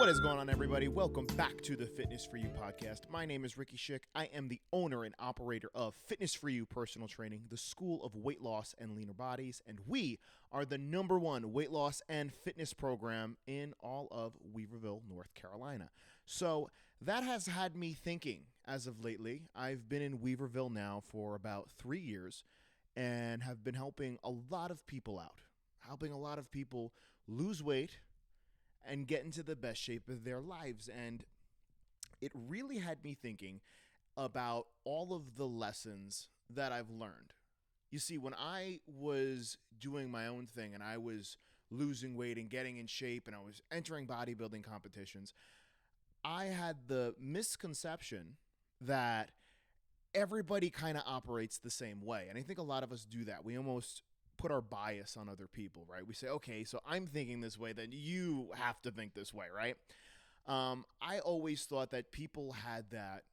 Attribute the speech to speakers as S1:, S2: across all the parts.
S1: What is going on, everybody? Welcome back to the Fitness For You podcast. My name is Ricky Schick. I am the owner and operator of Fitness For You Personal Training, the school of weight loss and leaner bodies, and we are the #1 weight loss and fitness program in all of Weaverville, North Carolina. So that has had me thinking as of lately. I've been in Weaverville now for about 3 years and have been helping a lot of people out, helping a lot of people lose weight and get into the best shape of their lives. And it really had me thinking about all of the lessons that I've learned. You see, when I was doing my own thing and I was losing weight and getting in shape and I was entering bodybuilding competitions, I had the misconception that everybody kind of operates the same way. And I think a lot of us do that. We almost put our bias on other people, right? We say, okay, so I'm thinking this way, then you have to think this way, right? I always thought that people had that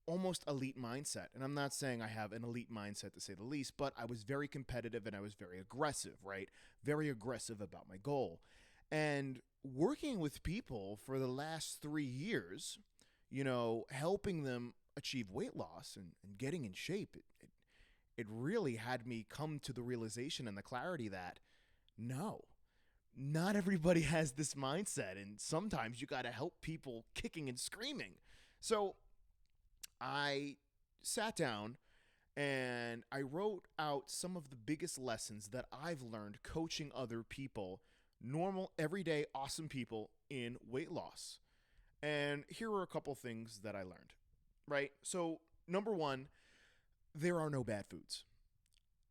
S1: almost elite mindset. And I'm not saying I have an elite mindset to say the least, but I was very competitive and I was very aggressive, right? Very aggressive about my goal. And working with people for the last 3 years, helping them achieve weight loss and getting in shape, it really had me come to the realization and the clarity that no, not everybody has this mindset. And sometimes you got to help people kicking and screaming. So I sat down and I wrote out some of the biggest lessons that I've learned coaching other people, normal, everyday, awesome people in weight loss. And here are a couple things that I learned, right? So number one, there are no bad foods.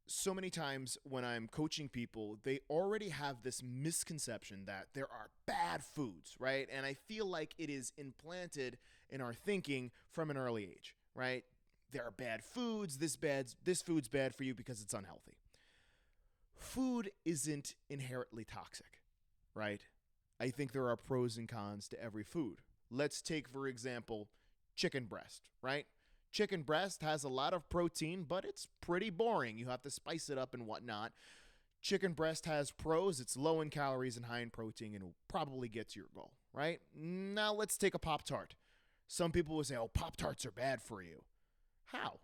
S1: So many times when I'm coaching people, they already have this misconception that there are bad foods, right? And I feel like it is implanted in our thinking from an early age, right? There are bad foods, this food's bad for you because it's unhealthy. Food isn't inherently toxic, right? I think there are pros and cons to every food. Let's take, for example, chicken breast, right? Chicken breast has a lot of protein, but it's pretty boring. You have to spice it up and whatnot. Chicken breast has pros. It's low in calories and high in protein and will probably get to your goal, right? Now let's take a Pop-Tart. Some people will say, oh, Pop-Tarts are bad for you. How?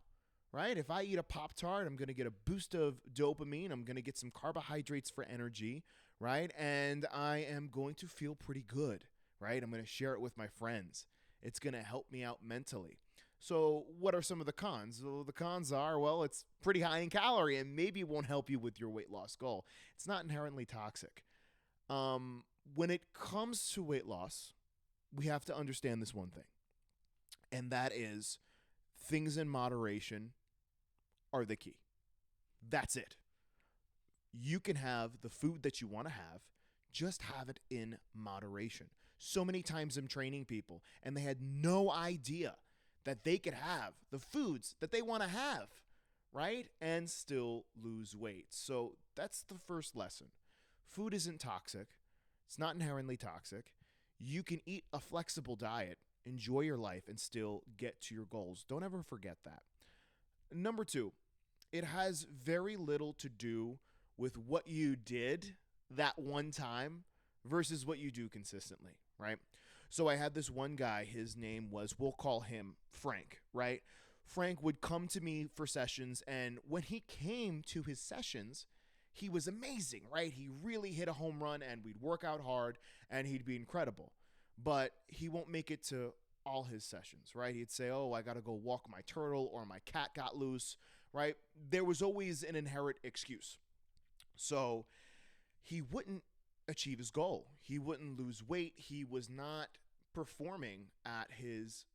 S1: Right? If I eat a Pop-Tart, I'm going to get a boost of dopamine. I'm going to get some carbohydrates for energy, right? And I am going to feel pretty good, right? I'm going to share it with my friends. It's going to help me out mentally. So what are some of the cons? Well, the cons are, it's pretty high in calorie and maybe it won't help you with your weight loss goal. It's not inherently toxic. When it comes to weight loss, we have to understand this one thing, and that is things in moderation are the key. That's it. You can have the food that you want to have, just have it in moderation. So many times I'm training people and they had no idea that they could have the foods that they want to have, right? And still lose weight. So that's the first lesson. Food isn't toxic. It's not inherently toxic. You can eat a flexible diet, enjoy your life, and still get to your goals. Don't ever forget that. Number two, it has very little to do with what you did that one time versus what you do consistently, right? So I had this one guy, his name was, we'll call him Frank, right? Frank would come to me for sessions, and when he came to his sessions, he was amazing, right? He really hit a home run, and we'd work out hard, and he'd be incredible. But he won't make it to all his sessions, right? He'd say, oh, I got to go walk my turtle, or my cat got loose, right? There was always an inherent excuse. So he wouldn't achieve his goal. He wouldn't lose weight. He was not performing at his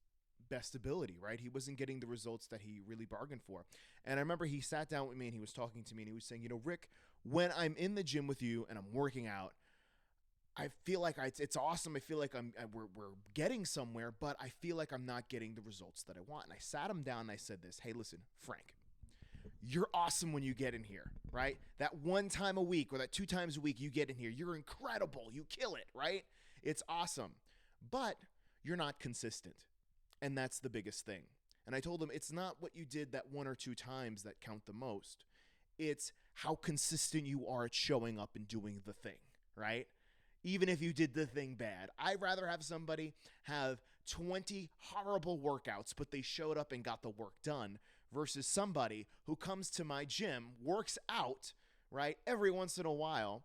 S1: best ability, right? He wasn't getting the results that he really bargained for. And I remember he sat down with me and he was talking to me and he was saying, Rick, when I'm in the gym with you and I'm working out, I feel like it's awesome. I feel like we're getting somewhere, but I feel like I'm not getting the results that I want. And I sat him down and I said this, hey, listen, Frank, you're awesome when you get in here, right? That 1 time a week or that 2 times a week you get in here, you're incredible. You kill it, right? It's awesome. But you're not consistent. And that's the biggest thing. And I told him it's not what you did that 1 or 2 times that count the most. It's how consistent you are at showing up and doing the thing, right? even if you did the thing bad. I'd rather have somebody have 20 horrible workouts, but they showed up and got the work done, versus somebody who comes to my gym, works out, right, every once in a while,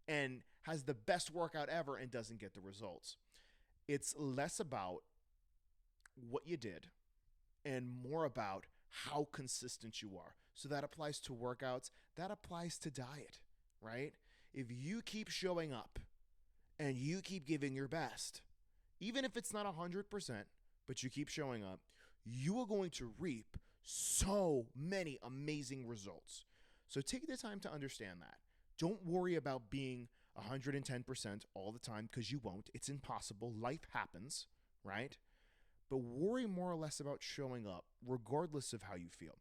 S1: and has the best workout ever and doesn't get the results. It's less about what you did and more about how consistent you are. So that applies to workouts, that applies to diet, right? If you keep showing up and you keep giving your best, even if it's not 100%, but you keep showing up, you are going to reap so many amazing results. So take the time to understand that. Don't worry about being 110% all the time, because you won't. It's impossible. Life happens, right? But worry more or less about showing up regardless of how you feel.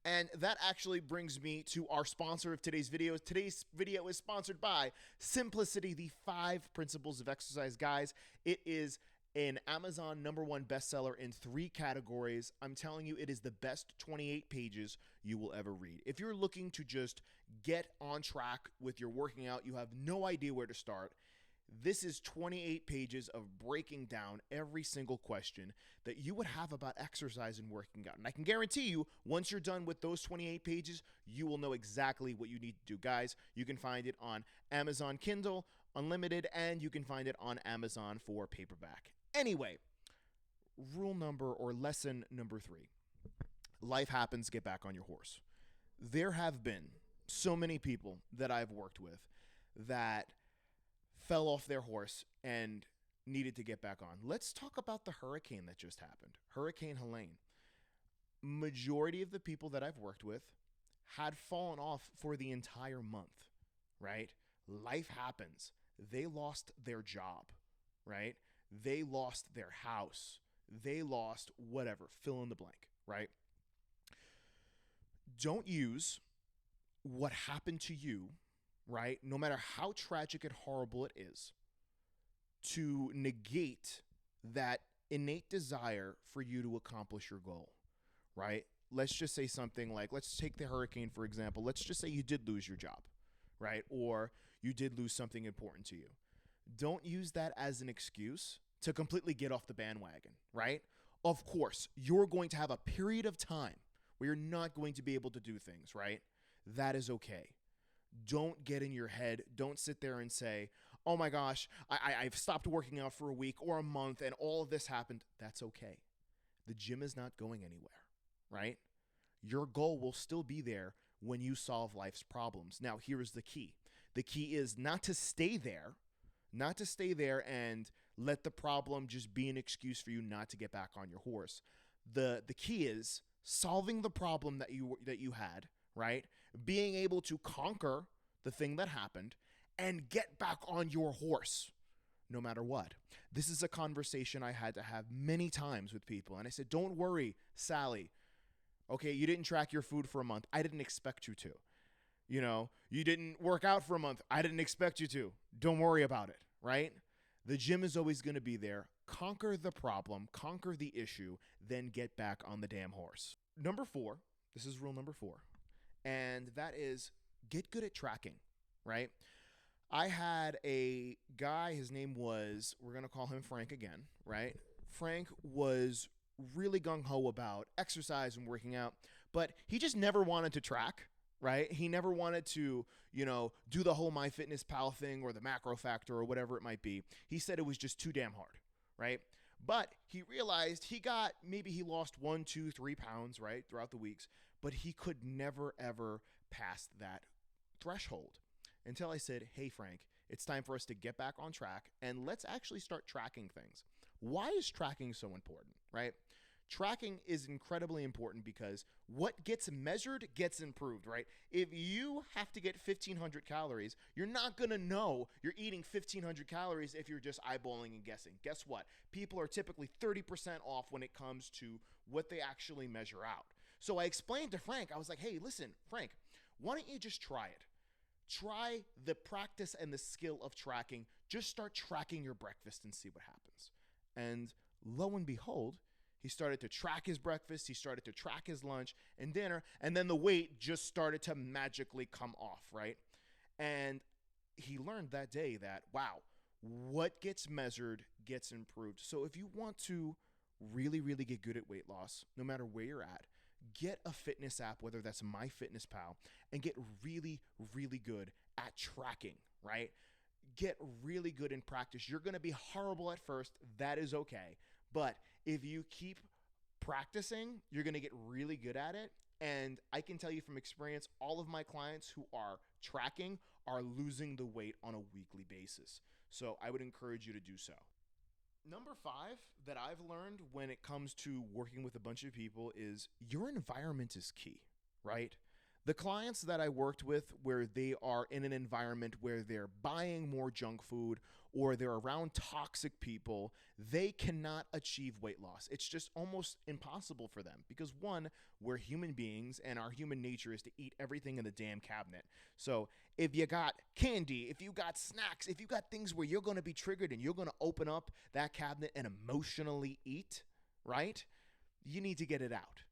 S1: And that actually brings me to our sponsor of today's video. Today's video is sponsored by Simplicity, the 5 Principles of Exercise. Guys, it is an Amazon #1 bestseller in 3 categories. I'm telling you, it is the best 28 pages you will ever read. If you're looking to just get on track with your working out, you have no idea where to start, this is 28 pages of breaking down every single question that you would have about exercise and working out. And I can guarantee you, once you're done with those 28 pages, you will know exactly what you need to do. Guys, you can find it on Amazon Kindle Unlimited, and you can find it on Amazon for paperback. Anyway, lesson number 3. Life happens, get back on your horse. There have been so many people that I've worked with that fell off their horse and needed to get back on. Let's talk about the hurricane that just happened, Hurricane Helene. Majority of the people that I've worked with had fallen off for the entire month, right? Life happens. They lost their job, right? They lost their house. They lost whatever, fill in the blank, right? Don't use what happened to you, right, no matter how tragic and horrible it is, to negate that innate desire for you to accomplish your goal, right? Let's just say something like, let's take the hurricane, for example. Let's just say you did lose your job, right? Or you did lose something important to you. Don't use that as an excuse to completely get off the bandwagon, right? Of course, you're going to have a period of time where you're not going to be able to do things, right? That is okay. Don't get in your head. Don't sit there and say, oh my gosh, I've stopped working out for a week or a month and all of this happened. That's okay. The gym is not going anywhere, right? Your goal will still be there when you solve life's problems. Now, here's the key. The key is not to stay there and let the problem just be an excuse for you not to get back on your horse. The key is solving the problem that you had, right? Being able to conquer the thing that happened and get back on your horse no matter what. This is a conversation I had to have many times with people. And I said, don't worry, Sally. Okay, you didn't track your food for a month. I didn't expect you to. You didn't work out for a month. I didn't expect you to. Don't worry about it, right? The gym is always going to be there. Conquer the problem, conquer the issue, then get back on the damn horse. Number 4, this is rule number 4, and that is get good at tracking, right? I had a guy, his name was, we're going to call him Frank again, right? Frank was really gung-ho about exercise and working out, but he just never wanted to track, right? He never wanted to, do the whole MyFitnessPal thing or the Macro Factor or whatever it might be. He said it was just too damn hard, right? But he realized he lost 1, 2, 3 pounds, right, throughout the weeks, but he could never, ever pass that threshold until I said, hey, Frank, it's time for us to get back on track and let's actually start tracking things. Why is tracking so important, right? Tracking is incredibly important because what gets measured gets improved, right? If you have to get 1,500 calories, you're not going to know you're eating 1,500 calories if you're just eyeballing and guessing. Guess what? People are typically 30% off when it comes to what they actually measure out. So I explained to Frank, I was like, hey, listen, Frank, why don't you just try it? Try the practice and the skill of tracking. Just start tracking your breakfast and see what happens. And lo and behold, he started to track his breakfast, he started to track his lunch and dinner, and then the weight just started to magically come off, right? And he learned that day that, wow, what gets measured gets improved. So if you want to really, really get good at weight loss, no matter where you're at, get a fitness app, whether that's MyFitnessPal, and get really, really good at tracking, right? Get really good in practice. You're going to be horrible at first. That is okay. But if you keep practicing, you're going to get really good at it. And I can tell you from experience, all of my clients who are tracking are losing the weight on a weekly basis. So I would encourage you to do so. Number 5 that I've learned when it comes to working with a bunch of people is your environment is key, right? The clients that I worked with where they are in an environment where they're buying more junk food or they're around toxic people, they cannot achieve weight loss. It's just almost impossible for them because one, we're human beings and our human nature is to eat everything in the damn cabinet. So if you got candy, if you got snacks, if you got things where you're going to be triggered and you're going to open up that cabinet and emotionally eat, right? You need to get it out.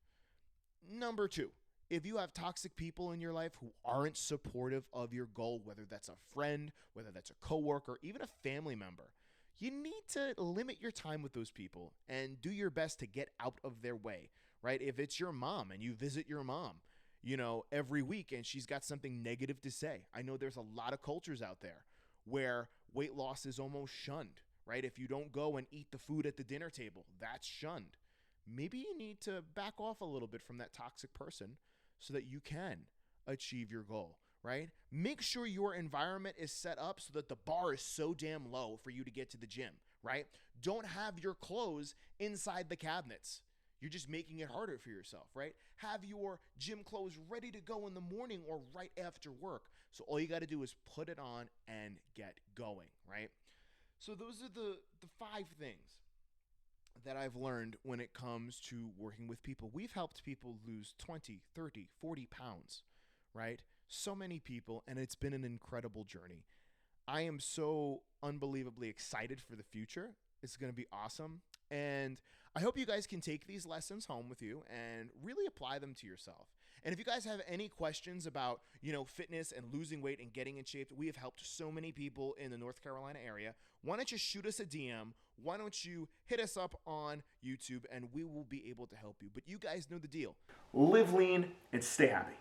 S1: Number 2, if you have toxic people in your life who aren't supportive of your goal, whether that's a friend, whether that's a coworker, even a family member, you need to limit your time with those people and do your best to get out of their way, right? If it's your mom and you visit your mom, every week and she's got something negative to say. I know there's a lot of cultures out there where weight loss is almost shunned, right? If you don't go and eat the food at the dinner table, that's shunned. Maybe you need to back off a little bit from that toxic person so that you can achieve your goal, right? Make sure your environment is set up so that the bar is so damn low for you to get to the gym, right? Don't have your clothes inside the cabinets. You're just making it harder for yourself, right? Have your gym clothes ready to go in the morning or right after work. So all you got to do is put it on and get going, right? So those are the 5 things that I've learned when it comes to working with people. We've helped people lose 20, 30, 40 pounds, right? So many people, and it's been an incredible journey. I am so unbelievably excited for the future. It's going to be awesome. And I hope you guys can take these lessons home with you and really apply them to yourself. And if you guys have any questions about, fitness and losing weight and getting in shape, we have helped so many people in the North Carolina area. Why don't you shoot us a DM? Why don't you hit us up on YouTube and we will be able to help you. But you guys know the deal. Live lean and stay happy.